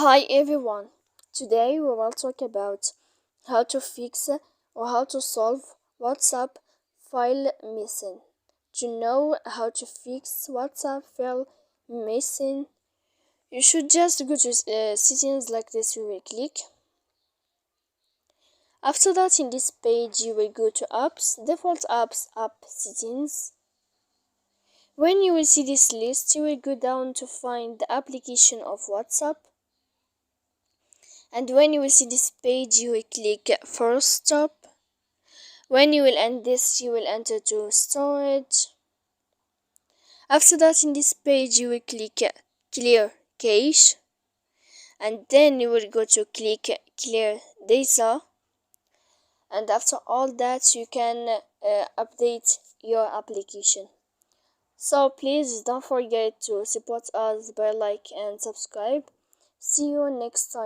Hi everyone, today we will talk about how to fix or how to solve WhatsApp file missing. To know how to fix WhatsApp file missing, you should just go to settings like this. You will click. After that, in this page you will go to apps, default apps, app settings. When you will see this list, you will go down to find the application of WhatsApp. And when you will see this page, you will click first stop. When you will end this, you will enter to storage. After that, in this page, you will click clear cache, and then you will go to click clear data. And after all that, you can update your application. So please don't forget to support us by like and subscribe. See you next time.